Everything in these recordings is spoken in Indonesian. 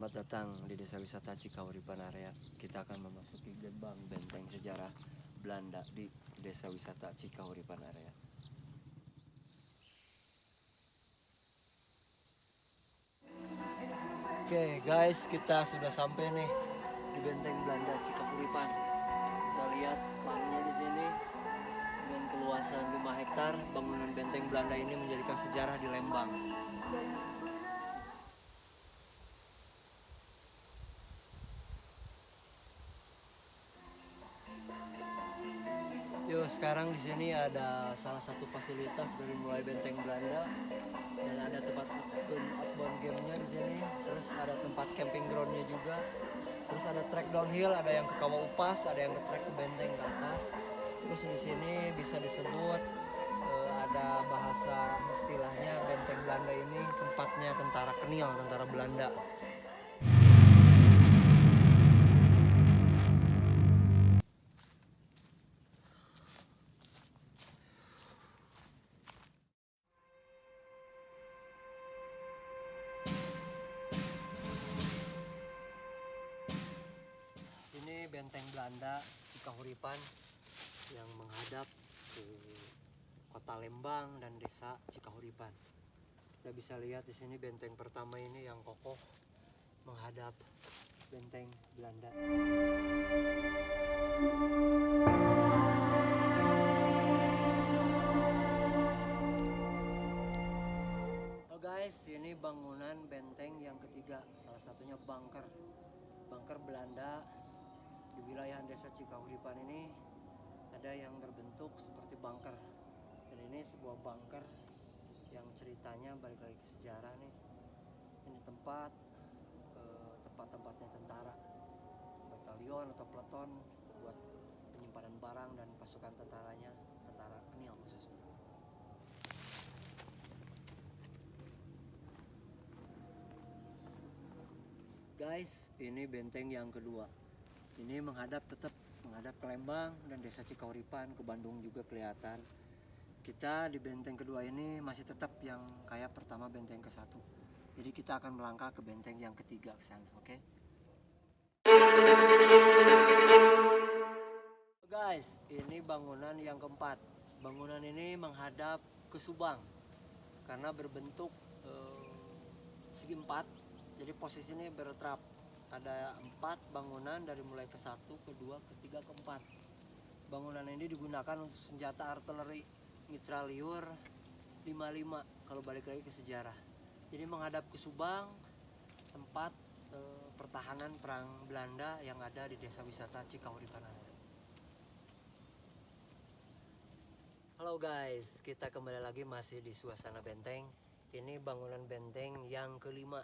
Selamat datang di Desa Wisata Cikahuripan Area. Kita akan memasuki gerbang benteng sejarah Belanda di Desa Wisata Cikahuripan Area. Oke guys, kita sudah sampai nih di benteng Belanda Cikahuripan. Kita lihat plannya di sini dengan keluasan 5 hektar. Bangunan benteng Belanda ini menjadikan sejarah di Lembang. Yo, sekarang di sini ada salah satu fasilitas dari mulai benteng Belanda dan ada tempat outbound game-nya di sini. Terus ada tempat camping ground-nya juga. Terus ada trek downhill, ada yang ke Kawah Upas, ada yang ke trek ke benteng ke atas. Terus di sini bisa disebut ada bahasa istilahnya benteng Belanda ini tempatnya tentara Kenil, tentara Belanda. Ini benteng Belanda Cikahuripan yang menghadap ke kota Lembang dan desa Cikahuripan. Kita bisa lihat di sini benteng pertama ini yang kokoh menghadap benteng Belanda. Oh guys, ini bangunan benteng yang ketiga, salah satunya bunker Belanda. Di wilayah desa Cikahuripan ini ada yang berbentuk seperti bunker, dan ini sebuah bunker yang ceritanya balik lagi ke sejarah nih. Ini tempat-tempatnya tentara, batalion atau peleton buat penyimpanan barang dan pasukan tentaranya, tentara Kenil khususnya. Guys, ini benteng yang kedua. Ini menghadap ke Lembang dan desa Cikahuripan, ke Bandung juga kelihatan. Kita di benteng kedua ini masih tetap yang kayak pertama benteng ke-1. Jadi kita akan melangkah ke benteng yang ketiga ke sana, oke? Guys, ini bangunan yang keempat. Bangunan ini menghadap ke Subang karena berbentuk segi 4. Jadi posisinya bertrap. Ada 4 bangunan dari mulai ke-1, ke-2, ke-3, ke-4. Bangunan ini digunakan untuk senjata artileri mitraliur 55 kalau balik lagi ke sejarah. Jadi menghadap ke Subang, tempat pertahanan perang Belanda yang ada di Desa Wisata Cikahuripan Area. Halo guys, kita kembali lagi masih di suasana benteng. Ini bangunan benteng yang kelima.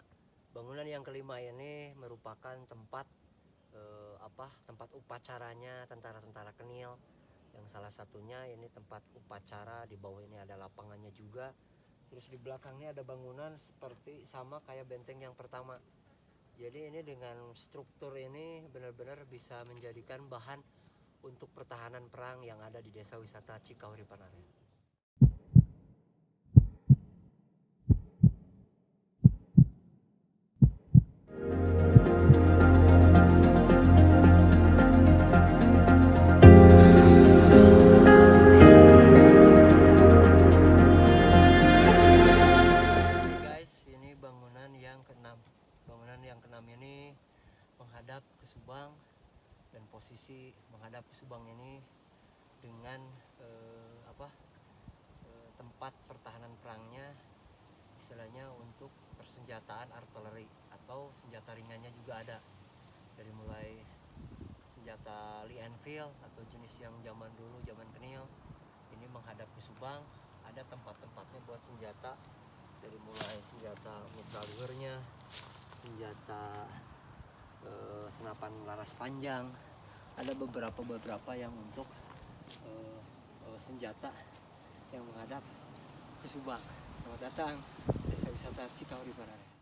Bangunan yang kelima ini merupakan tempat tempat upacaranya tentara-tentara Kenil. Yang salah satunya ini tempat upacara, di bawah ini ada lapangannya juga. Terus di belakangnya ada bangunan seperti sama kayak benteng yang pertama. Jadi ini dengan struktur ini benar-benar bisa menjadikan bahan untuk pertahanan perang yang ada di Desa Wisata Cikahuripan Area. Bangunan yang keenam ini menghadap ke Subang, dan posisi menghadap ke Subang ini dengan tempat pertahanan perangnya istilahnya untuk persenjataan artileri atau senjata ringannya juga ada, dari mulai senjata Lee Enfield atau jenis yang zaman dulu, zaman Kenil. Ini menghadap ke Subang, ada tempat-tempatnya buat senjata, dari mulai senjata mitraliurnya, senjata senapan laras panjang, ada beberapa yang untuk senjata yang menghadap ke Subang. Selamat datang Desa Wisata Cikahuripan Area.